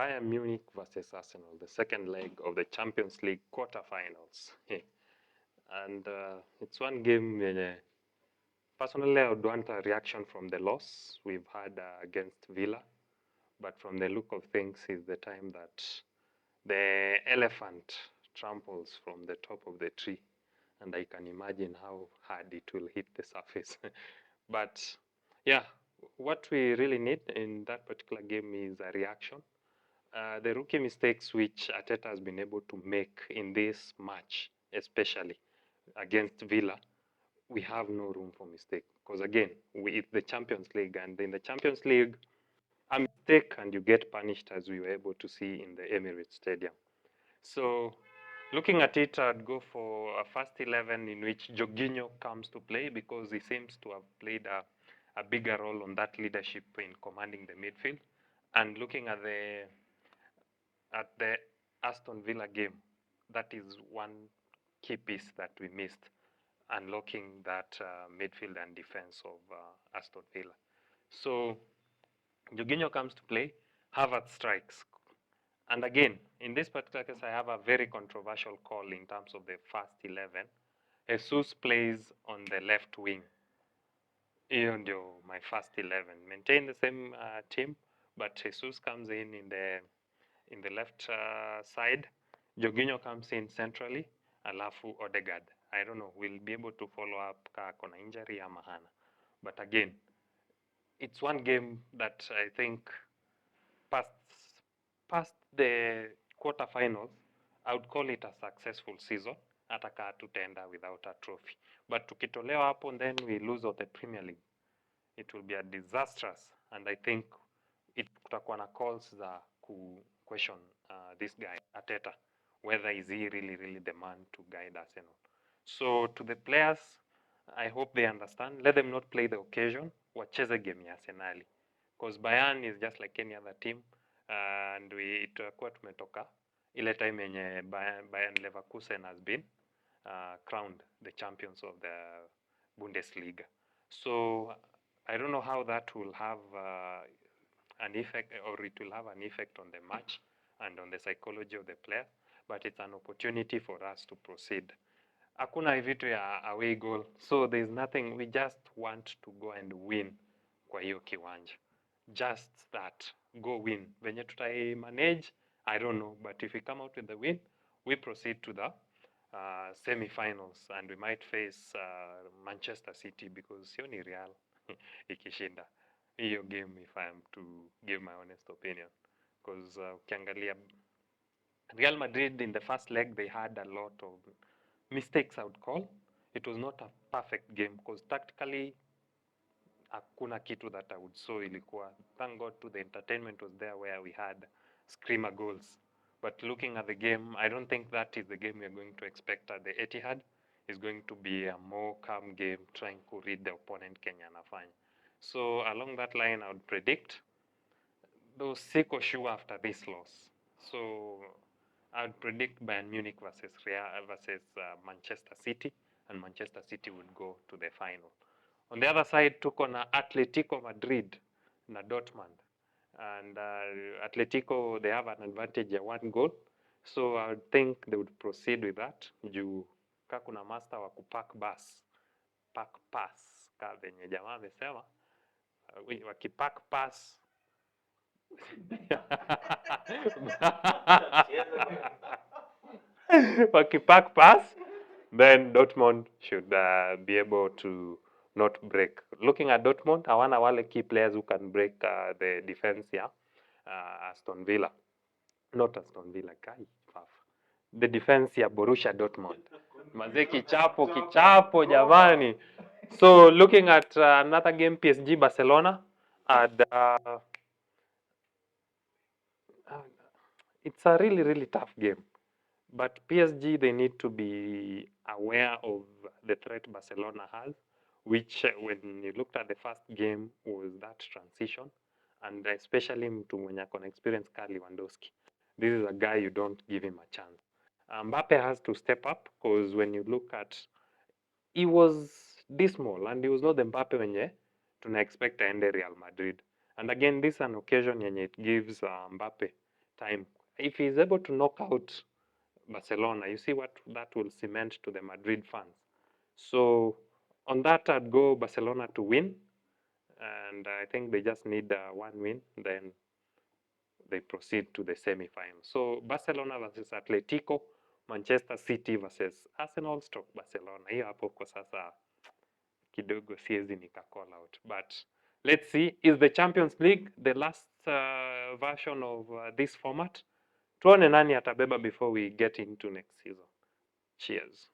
Bayern Munich versus Arsenal, the second leg of the Champions League Quarterfinals. And it's one game, personally, I would want a reaction from the loss we've had against Villa. But from the look of things, is the time that the elephant tramples from the top of the tree. And I can imagine how hard it will hit the surface. But yeah, what we really need in that particular game is a reaction. The rookie mistakes which Arteta has been able to make in this match, especially against Villa, we have no room for mistake. Because again, it's the Champions League, and in the Champions League, a mistake and you get punished, as we were able to see in the Emirates Stadium. So looking at it, I'd go for a first 11 in which Jorginho comes to play, because he seems to have played a bigger role on that leadership in commanding the midfield. And looking at the Aston Villa game, that is one key piece that we missed, unlocking that midfield and defense of Aston Villa. So Jorginho comes to play, Havertz strikes. And again, in this particular case, I have a very controversial call in terms of the first 11. Jesus plays on the left wing. Hiyo ndio my first 11. Maintain the same team, but Jesus comes in the left side. Jorginho comes in centrally, alafu Odegaard. I don't know, we'll be able to follow up kona injury ama hana. But again, it's one game that I think past the quarterfinals, I would call it a successful season, hata kaa tutaenda without a trophy. But tukitolewa hapo and then we lose of the Premier League, it will be a disastrous, and I think kutakuwa na calls za question this guy Arteta, whether is he really the man to guide Arsenal. So to the players, I hope they understand. Let them not play the occasion, wacheze game ya Arsenali, because Bayern is just like any other team, and tutakuwa tumetoka ile time yenye Bayern Leverkusen has been crowned the champions of the Bundesliga. So I don't know how that will have an effect, or it will have an effect on the match and on the psychology of the player, but it's an opportunity for us to proceed. Hakuna vitu ya away goal, so there's nothing, we just want to go and win kwa hiyo kiwanja. Just that, go win. Venye tutai manage, I don't know, but if we come out with the win, we proceed to the semi-finals, and we might face Manchester City, because sio ni Real ikishinda hiyo game, if I am to give my honest opinion, because ukiangalia Real Madrid in the first leg, they had a lot of mistakes, I would call. It was not a perfect game, because tactically hakuna kitu that I would say ilikuwa. Thank God to the entertainment was there, where we had screamer goals. But looking at the game, I don't think that is the game we are going to expect at the Etihad. It's going to be a more calm game, trying to read the opponent Kenya anafanya. So along that line, I would predict, though siko sure after this loss. So I would predict Bayern Munich versus Manchester City, and Manchester City would go to the final. On the other side, tuko na Atletico Madrid na Dortmund. And Atletico, they have an advantage of 1 goal. So I would think they would proceed with that. Juu ka kuna master wa kupack bus, pack pass, ka venye jamaa amesema, wakipack pass wakipack pass, then Dortmund should be able to not break. Looking at Dortmund, hawana wale key players who can break the defense here. Aston Villa, not Aston Villa, kai the defense ya Borussia Dortmund. Mazee kichapo jamani. So looking at another game, PSG Barcelona, and it's a really tough game. But PSG, they need to be aware of the threat Barcelona has, which when you looked at the first game was that transition, and especially mtu mwenye akona experience ka Lewandowski. This is a guy you don't give him a chance. Mbappe has to step up, because when you look at, he was dismal, and he was not the Mbappe wenye tuna expect aende Real Madrid. And again, this is an occasion yenye it gives Mbappe time. If he's able to knock out Barcelona, you see what that will cement to the Madrid fans. So on that, I'd go Barcelona to win, and I think they just need one win, then they proceed to the semi-final. So Barcelona versus Atletico, Manchester City versus Arsenal stroke Barcelona. Hiyo hapo kwa sasa kidogo siwezi nika call out, but let's see, is the Champions League the last version of this format? Tuone nani atabeba before we get into next season. Cheers.